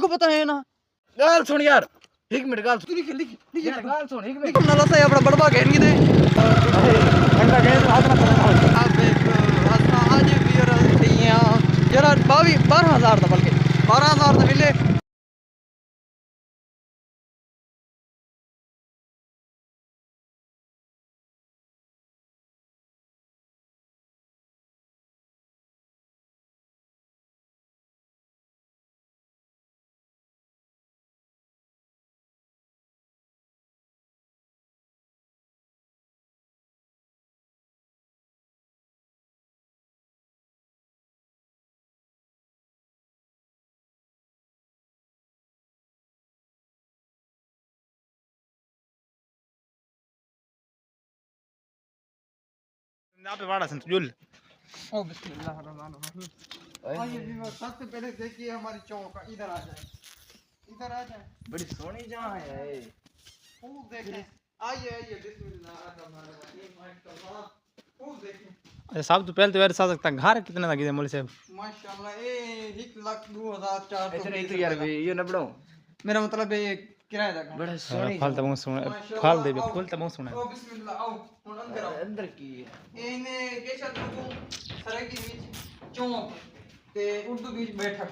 को पता है ना गाल सुन यार, एक मिनट गाल तू लिख लिख लिख यार, गाल सुन एक मिनट। ना लसा अपना बड़बा घेर के दे ठंडा गए तो हाथ ना करना। अब एक हंसना आज भी रतियां जरा 12,000 था बल्कि 12,000 था मिले ना पे वाड़ा संत जुल। ओ बिस्मिल्लाहिर्रहमानिर्रहीम आइए व्यूअर सबसे पहले देखिए हमारी चौक इधर आ जाए इधर आ जाए बड़ी सोहनी जहां है ये। खूब देखें आइए आइए बिस्मिल्लाहिर्रहमानिर्रहीम माशाल्लाह खूब देखें। अच्छा साहब तो पहले तो यार सा सकता घर कितने लगी थे मोल साहब? माशाल्लाह ये 1,02,400 इतने तो यार ये न बढ़ो। मेरा मतलब ये किराए का बड़ा सोहनी फल फल दे फूल तो बहुत सुना। ओ बिस्मिल्लाह आओ हुन अंदर आओ अंदर की इने केशा तू सरेगी बीच चौक ते उर्दू बीच बैठक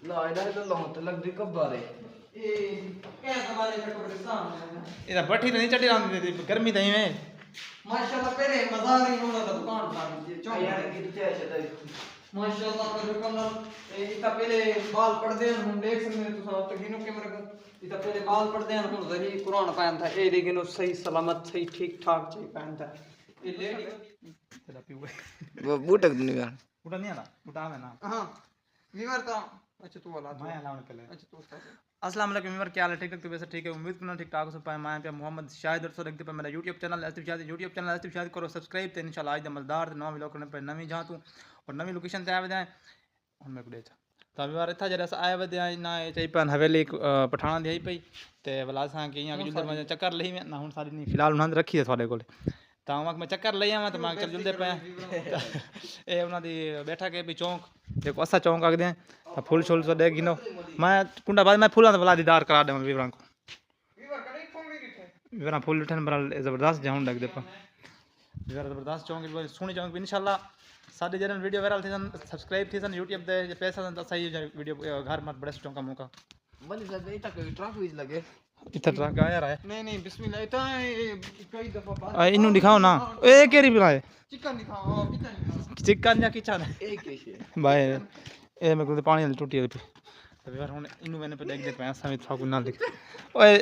ला इधर तो लो तो लग दी कब्बारे ए क्या हमारे कब्रिस्तान है इधर बठी तो नहीं चढ़ी रही गर्मी दही में माशाल्लाह पहले मजार ही होना था दुकान पर चौक यार कितने अच्छे माशाल्लाह पर कमल इता पहले बाल पड़दे हम देख सकते तो साहब तो गिनो कैमरा को इता पहले बाल पड़दे हम जरी कुरान पहन था ए लेकिन सही सलामत सही ठीक ठाक सही पहन था ये लेडी तेरा पीवे वो बूटक नहीं यार उठा नहीं आना उठा में ना हां वीवर था अच्छा तू वाला मैं लाऊं पहले। अच्छा तू उसका अस्सलाम वालेकुम वीवर, क्या हाल है? ठीक ठाक तो वैसे ठीक है, उम्मीद करना ठीक ठाक हो सब पाए। मैं पे मोहम्मद शाहिद और देखते पे मेरा यूट्यूब चैनल एसटिव शाहिद करो सब्सक्राइब ते इंशाल्लाह आज मज़ेदार नवा व्लॉग करने पे नवी जहां तू और नवी लोकेशन ते आवे दे हुन मैं कुड़े तो वीवर इथा जरा आए वे ना चई पन हवेली पठाना दी पई ते वला सा कि यहां जुलदे मैं चक्कर लई ना हुन सारी नहीं फिलहाल उन्हां रखी है थारे कोल ਤਾਂ ਮੈਂ ਚੱਕਰ ਲਈ ਆਵਾਂ ਤੇ ਮੈਂ ਚੱਲ ਜੁਲਦੇ ਪਏ ਇਹ ਉਹਨਾਂ ਦੀ ਬੈਠਾ ਕੇ ਵੀ ਚੌਂਕ ਦੇਖੋ ਅਸਾ ਚੌਂਕ ਆਖਦੇ ਆ ਫੁੱਲ ਛੁੱਲ ਸੋ ਦੇ ਗਿਨੋ ਮੈਂ ਕੁੰਡਾ ਬਾਅਦ ਮੈਂ ਫੁੱਲਾਂ ਦਾ ਬਲਾ ਦੀਦਾਰ ਕਰਾ ਦੇਵਾਂ ਵੀਰਾਂ ਕੋ ਵੀਰਾਂ ਫੁੱਲ ਉਠਣ ਬੜਾ ਜ਼ਬਰਦਸਤ ਜਾਉਣ ਲੱਗਦੇ ਪਾ ਵੀਰਾਂ ਜ਼ਬਰਦਸਤ ਚੌਂਕ ਵੀ ਸੋਹਣੀ ਚੌਂਕ ਵੀ ਇਨਸ਼ਾਅੱਲਾ ਸਾਡੇ ਜਿਹੜੇ ਵੀਡੀਓ ਵਾਇਰਲ ਥੇ ਸਨ ਸਬਸਕ੍ਰਾਈਬ ਥੇ ਸਨ YouTube ਦੇ ਜੇ ਪੈਸਾ ਤਾਂ ਸਹੀ ਵੀਡੀਓ ਘਰ ਮਤ ਬੜੇ ਚੌਂਕਾ ਮੌਕਾ बल्कि सब इतना कोई ट्रक भी लगे ਇੱਥੇ ਟਰੱਕ ਆਇਆ ਰਹਾ नहीं बिस्मिल्लाह इता कई दफा बात ਇਹਨੂੰ ਦਿਖਾਓ ਨਾ ਇਹ ਕਿਹੜੀ ਬਣਾਏ चिकन दिखाओ किचन दिखाओ ਚਿਕਨ ਜਾਂ ਕਿਚਨ एक कैसे ਬਾਏ ਇਹ ਮੇਰੇ ਕੋਲ ਪਾਣੀ ਵਾਲੀ ਟੁੱਟੀ ਹੋਈ ਪਈ ਯਾਰ ਹੁਣ ਇਹਨੂੰ ਮੈਨੇ ਪੇ ਦੇਖਦੇ ਪਏ ਸਾਂ ਵਿੱਚ ਫਾਕੂ ਨਾ ਲਿਖ ਓਏ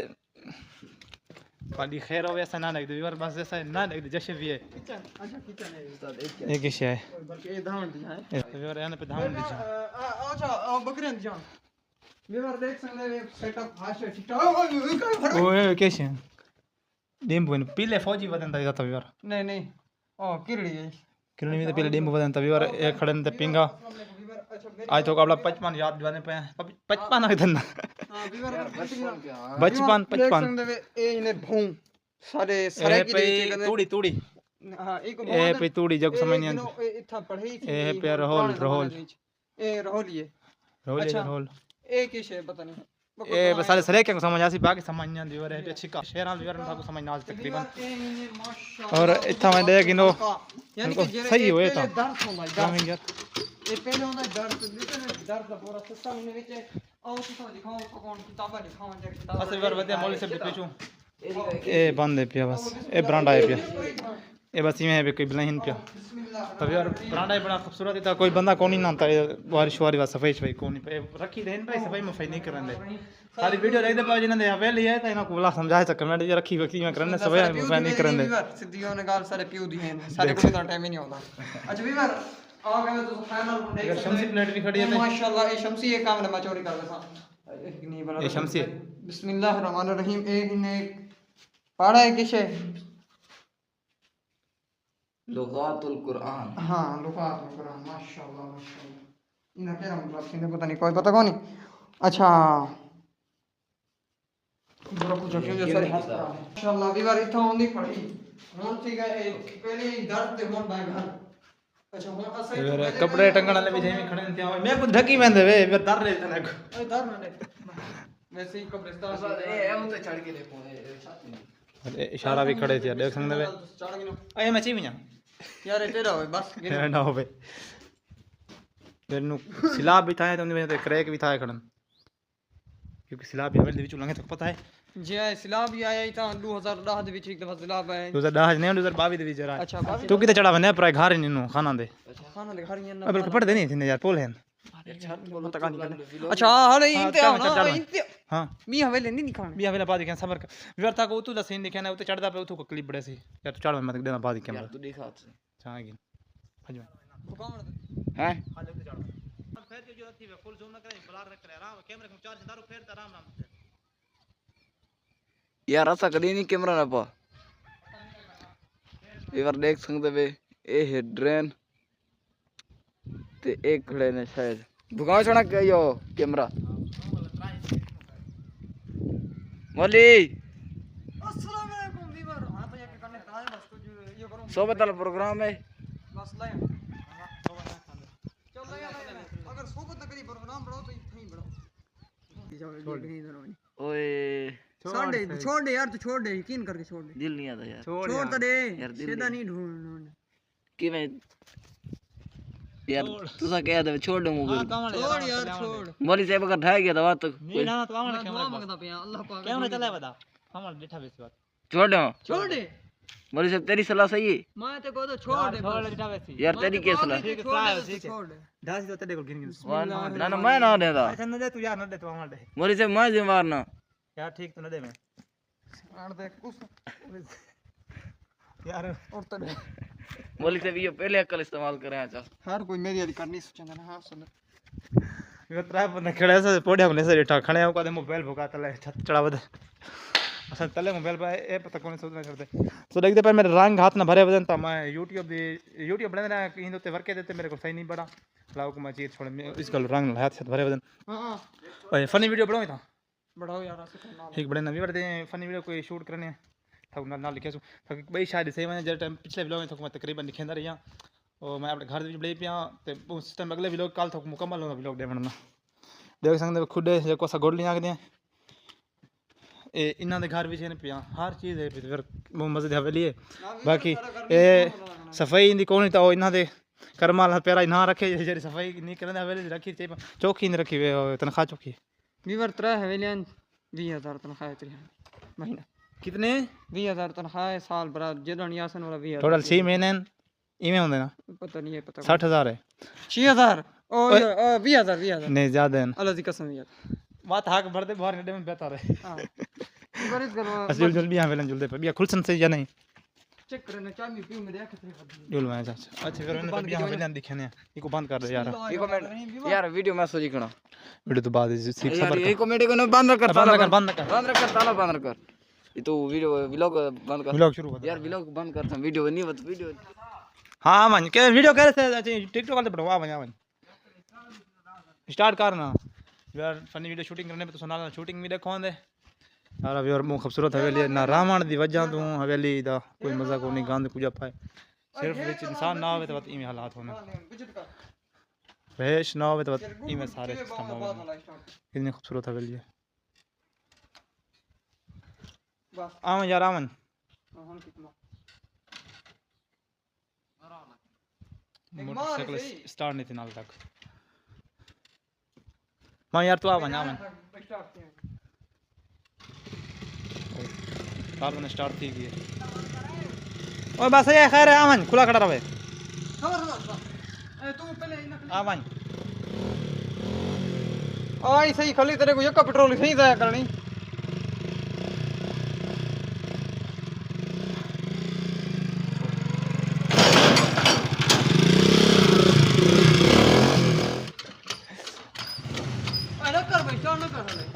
ਪਾਲੀ ਖੈਰ ਹੋਵੇ ਐਸਾ ਨਾ ਲਿਖ ਦੇ ਯਾਰ ਬਸ ਐਸਾ ਨਾ ਲਿਖ ਦੇ ਜਸ਼ਨ ਵੀ ਹੈ किचन अच्छा किचन है उस्ताद एक ਇਹ ਕੀ ਹੈ बल्कि ये धान दी है ਯਾਰ ਇਹਨੇ ਪੇ ਧਾਮ ਦੀ अच्छा बकरियां दी जान वीवर देख सकते हैं सेटअप हाश ठीक ਓਏ ਕੀ ਹੈ ਡੇਂਬੂ ਨੇ ਪੀਲੇ ਫੌਜੀ ਵਦਨ ਦਾ ਜਾਂਦਾ ਯਾਰ नहीं नहीं ओ किरड़ी है ਕਿਰਨ ਵੀ ਤੇ ਪੀਲੇ ਡੇਂਬੂ ਵਦਨ ਤਾਂ ਯਾਰ ਇਹ ਖੜਨ ਤੇ ਪਿੰਗਾ आज तो आपला 55 याद दिवाने पे 55 है धन्ना हां वीवर बचपन 55 ए इने भूं सारे सारे की पे तूड़ी हां एक ए पे तूड़ी जग समझ नहीं आती इथा पढ़ी थी ए पे रोल ए रोलिए रोल ए की शे पता नहीं ए बस सारे सरे क्या समझ आसी बाकी समझ नहीं आती और अच्छी का शेरां वीर था को समझ ना आज तकरीबन और इथा मैं देख गिनो यानी कि सही होए था दर्द होंदा जामिन यार ये पहले होंदा दर्द का पूरा सिस्टम ने विच आओ तो दिखाओ कौन किताबा दिखाओ जरा किताब बस वीर वदे मौली से पूछूं ए बंद है पिया बस ए बरांडा है पिया ए बस इवें है कोई बलहीन पिया तो यार बरांडा बड़ा खूबसूरत था कोई बंदा कोनी ना था बारिश वारी वा सफाई सफाई कोनी पे रखी देन भाई सफाई में नहीं करन दे सारी वीडियो देख दे पा जिन्हां दे हवेली है त इना को बोला समझाए त कमेंट जे रखी वकी में करने सफाई में नहीं करन दे सिद्धियों ने गाल सारे पियो दी हैं सारे को इतना टाइम ही नहीं होता अच्छा वीवर आ गए तो फाइनल देख शमसी प्लेट भी खड़ी है माशाल्लाह ये शमसी ये काम ने मैं चोरी कर देसा नहीं बना ये शमसी बिस्मिल्लाहिर्रहमानिर्रहीम ए इन्हें पढ़ा है किसे लुगातुल कुरान हाँ लुगातुल कुरान माशाल्लाह इन्हें क्या मतलब सीने पता नहीं कोई पता कौन नहीं अच्छा बड़ा कुछ क्यों जो सारे माशाल्लाह वीवर इतना होंदी पढ़ी हुन ठीक है पहले दर्द ते हुन बाय घर अच्छा हुन सही फिर कपड़े टंगण वाले भी जमी खड़े थे मैं कुछ ढकी वेंदे वे फिर डर रहे थे अरे धर ना दे वैसे ही कब्रिस्तान ए उते चढ़ के देखो ए छाती इशारा भी खड़े थे देख सकदे वे चढ़ गिनो ए मैं ची वणा यार ये तेरा होए बस गिनो ना होवे फिर नु सिलाब भी था तो उन वजह क्रैक भी था खड़न क्योंकि सिलाब भी हवेली विच लंगे तो पता है जे सिलाब भी आया था 2010 ਦੇ ਵਿੱਚ ਇੱਕ ਦਫਾ ਸਿਲਾਬ ਆਇਆ 2010 नहीं 2022 ਦੇ ਵਿੱਚ ਜਰਾ अच्छा बाबी तू किते चढ़ा वने पर घर नहीं नु खाना दे खाना ले खड़ियां ना अब पढ़ दे नहीं थे यार पोल है अच्छा हां इंतहा हां मी हवेले नहीं निकाल भी हवेला बाद के सबर व्यर्था को तू सीन दिखा ना उते चढ़दा पे उतो क्लिप बड़े सी यार तू चढ़ मत देना बाद के यार तू दिखा चाहेगी भजवा हैं हां उते चढ़ फिर के जो थी फुल जूम ना करे ब्लर रख करे आराम कैमरे को चार्ज दारू फिर आराम आराम यार ऐसा कभी नहीं कैमरा ना पा एक बार देख सकते वे ए है ड्रेन ते एक खड़े ने शायद भुगाव छोड़ा के यो कैमरा मोली अस्सलाम वालेकुम वीवर हां तो ये करने ताज बस तो ये करूं सोबत वाला प्रोग्राम है बस ले चल ले अगर सोबत ना करी प्रोग्राम बढ़ाओ तो इतना ही बढ़ाओ ओए छोड़ दे यार तू छोड़ दे यकीन करके छोड़ दे दिल नहीं आता यार छोड़ तो दे यार दिल सीधा नहीं ढूंढ कि मैं यार तू सा कह दे छोड़ दूं मोबाइल छोड़ यार छोड़ मोली साहब अगर ढाई गया दवा तक नहीं ना तो आवन दुआ मांगदा पे अल्लाह पाक कैमरा चला बता हमार बैठा बेस बात छोड़ दो छोड़ दे मोली साहब तेरी सलाह सही है मैं तो को तो छोड़ दे छोड़ बैठा बेस यार तेरी क्या सलाह ठीक है ठीक है छोड़ दे ढास तो तेरे को गिन गिन ना ना मैं ना देता ऐसा न दे तू यार न दे तू हमार दे मोली साहब मैं जिम्मेवार ना यार ठीक तो न दे मैं आड़ दे कुछ यार और तो दे मोली साहब ये पहले अकल इस्तेमाल करे अच्छा हर कोई मेरी वाली करनी सोचंदा ना हां सुन ये त्रा बंदे खड़े से पोडिया को से बैठा खड़े हो का मोबाइल भुका तले छत चढ़ा बदे असल तले मोबाइल पे ए पता कौन सोचना करते तो देखते पर मेरे रंग हाथ ना भरे वजन था मैं YouTube बने ना कहीं तो वर्क देते मेरे को सही नहीं पड़ा लाओ को मैं चीज छोड़ इसका रंग हाथ से भरे वजन हां ओए फनी वीडियो बनाओ था बढ़ाओ यार ऐसे करना एक बड़े नवी बड़े फनी वीडियो कोई शूट करने था ना लिखे सो भाई शायद सही मैंने जब टाइम पिछले व्लॉग में था मैं तकरीबन लिखेंदा रही और मैं अपने घर बड़े पिया ते उस टाइम अगले व्लॉग कल तक मुकम्मल होगा व्लॉग दे बनना देख सकते खुद जो सा गोड़ लिया आखदे ए इन्हां दे घर विच पिया हर चीज़ है फिर मस्जिद हवेली है बाकी ए सफाई इंदी कोनी ता इन्हां दे करमाल पैरा इन्हां रखे जेडी सफाई नहीं करने हवेली रखी चौकी नहीं रखी तनख्वाह चौकी वीवर 3 हवेलियां 20000 तनख्वाह तेरी महीना कितने 20000 तनख्वाह है साल भर जेडन यासन वाला 20000 टोटल 6 महीने इवें होंदे ना पता नहीं है पता 60000 है 6000 ओ 20000 नहीं ज्यादा है अल्लाह की कसम यार बात हाक भरते बाहर गड्ढे में बेहतर है हां बरिस गलो असल जुल भी हवेलन जुलते पे बिया खुलसन से या नहीं चेक करना चाबी पीऊ में देख थे जुल में अच्छा फिर मैंने तो बिया हवेलन दिखने इको बंद कर दे यार ये कमेंट यार वीडियो में सोची कना वीडियो तो बाद सीख यार सबर ये कमेंट को बंद कर बंद कर ताला बंद कर ये तो वीडियो व्लॉग बंद कर व्लॉग शुरू कर यार व्लॉग बंद कर वीडियो नहीं बत वीडियो हां मन के वीडियो करे थे टिकटॉक वाले बढ़वा बना स्टार्ट करना यार फनी वीडियो शूटिंग करने पे तो सुना शूटिंग भी देखो दे यार अभी और मु खूबसूरत हवेली ना रावण दी वजह तू हवेली दा कोई मजा को नहीं गांध पूजा पाए सिर्फ विच इंसान ना होवे तो बात इमे हालात होने भेष ना होवे तो बात इमे सारे सिस्टम होवे कितनी खूबसूरत हवेली है बस आवन यार आवन हम कितना मोटरसाइकिल स्टार्ट नहीं थी नाल तक मैं यार तू आवन आवन कार में स्टार्ट थी गई ओए बस ये खैर है आवन खुला खड़ा रहे तू पहले आवन आई सही खली तेरे को एक पेट्रोल सही जाया करनी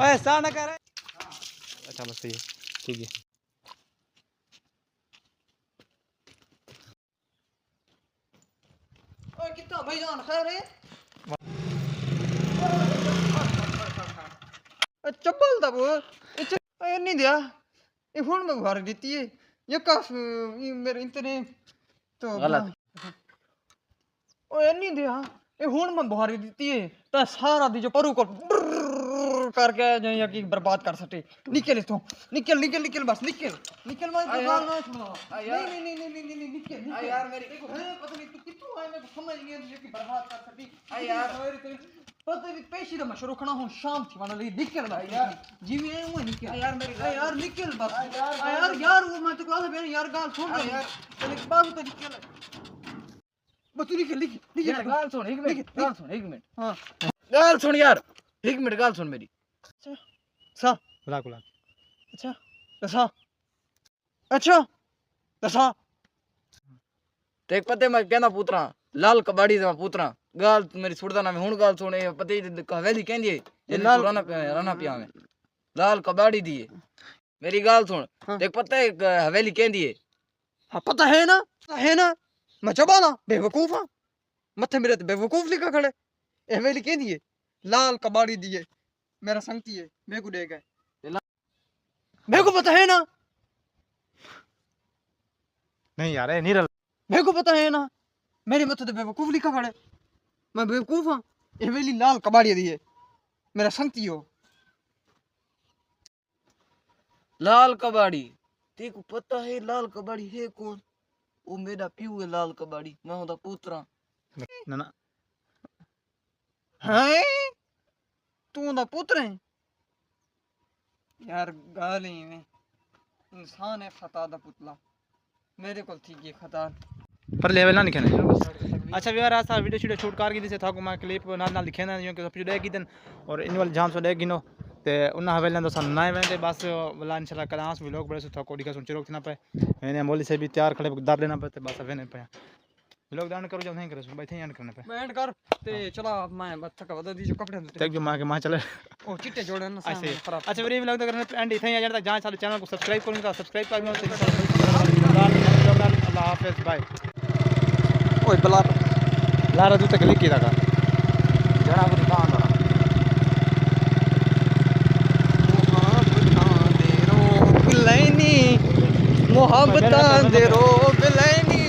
ऐसा ना करे अच्छा बस सही है ठीक है ओए कितना भाईजान खैर है चप्पल था वो नहीं दिया ये फोन में भर देती है ये काफ ये मेरे इतने तो गलत ਓਏ ਨਹੀਂ ਦਿਆ ਇਹ ਹੁਣ ਮੈਂ ਬੁਹਾਰੀ ਦਿੱਤੀ ਹੈ ਤਾਂ ਸਾਰਾ ਦੀ ਜੋ ਪਰੂ ਕੋਲ करके जाए कि बर्बाद कर सके निकल तो निकल निकल निकल बस निकल निकल मैं गाल ना सुना नहीं नहीं नहीं नहीं नहीं निकल यार मेरी पता नहीं तू कितों आए मेरे को समझ नहीं आती कि बर्बाद कर सकी यार पता नहीं पेशी दा मशरू खना हूं शाम थी वाला निकल यार जिਵੇਂ हूं निकल यार मेरी यार निकल बस यार वो मैं तो क्लास में यार गाल सुन यार तेरे बात तो निकल बस तू निकल निकल गाल सुन एक मिनट हां गाल सुन यार एक मिनट गाल सुन मेरी अच्छा बुला बुला अच्छा दसा अच्छा दसा देख पते मैं कहना पुत्रा लाल कबाड़ी से मैं पुत्रा गाल मेरी सुनदा ना मैं हुन गाल सुने पते हवेली कहंदी है ये लाल राना पिया में लाल कबाड़ी दी है मेरी गाल सुन देख पता है हवेली कहंदी है हां पता है ना मैं चबा ना बेवकूफ हां मथे मेरे ते बेवकूफ लिखा खड़े हवेली कहंदी है लाल कबाड़ी दी है मेरा संगती है मेरे को देगा मेरे को पता है ना नहीं यार ये नहीं रल मेरे को पता है ना मेरे मत तो बेवकूफ लिखा खड़े मैं बेवकूफ हां ये वेली लाल कबाड़ी दी है मेरा संगती हो लाल कबाड़ी तेरे को पता है लाल कबाड़ी है कौन वो मेरा प्यू है लाल कबाड़ी मैं होता पुत्रा ना ना हैं तू ना पुत्र है यार गाली में इंसान है खता दा पुतला मेरे को थी ये खता पर लेवल ना लिखे अच्छा व्यवहार ऐसा वीडियो शूट शूट कर दी था मैं क्लिप नाल लिखे ना जो सब जुड़े की दिन और इन वाले जाम सो दे गिनो ते उन्ना हवेली तो सन नए वेंदे बस वाला इंशाल्लाह क्लास भी लोग बड़े सो था कोडी का सुन रोक ना पे मैंने मोली से भी तैयार खड़े दाब लेना पे बस वेने पे लोग डाउन करो जब नहीं करे बैठे एंड करने पे मैं एंड कर ते चला मैं बस थका वदा दी जो कपड़े तक जो मां के मां चले ओ चिट्टे जोड़े ना ऐसे अच्छा वीडियो व्लॉग तो करने एंड इथे आ जाता जहां सारे चैनल को सब्सक्राइब करूंगा सब्सक्राइब कर लो अल्लाह हाफिज बाय ओए बला लारा तू तक लिख की रखा जरा को दुकान वाला मोहब्बत दे रो बिलैनी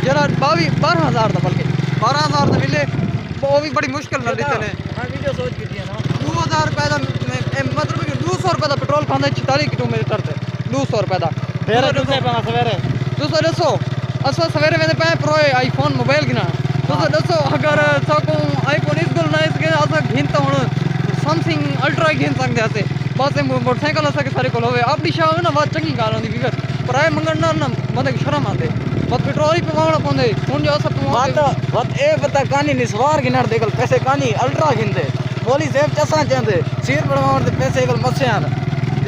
जरा 12,000 बल्कि 12,000 मिले वो भी बड़ी मुश्किल न देते ने वीडियो सोच की थी ना 2000 रुपए दा मतलब कि 200 रुपए दा पेट्रोल खांदा 44 किलोमीटर ते 200 रुपए दा फिर तुसे पास सवेरे 200 असा सवेरे मैंने पे प्रो आईफोन मोबाइल गिना 200 अगर साको आईफोन इस गुल ना इसके असा घिनता हुन समथिंग अल्ट्रा घिन सकदे आसे बस मोटरसाइकिल असा के सारे कोल होवे अपनी शाह ना बात चंगी गाल होंदी बिगर पराए मंगण ना बंदे की शर्म आंदे बस पेट्रोल ही पवावना पौंदे हुन जो सब वत ए पता कानी निसवार गिनर देखल पैसे कानी अल्ट्रा गिनदे बोली जेब चसा चंदे सिर पड़वाउन दे पैसे कल मस्यान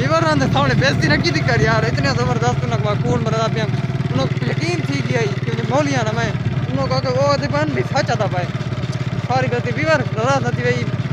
लीवर रंदे सामने बेइज्जती न की कर यार इतने जबरदस्त न कून बरदा पिया उनो यकीन थी गई कि मौलिया ना मैं उनो का वो दीपन भी सच आता पाए सारी गलती वीवर रहा नती भाई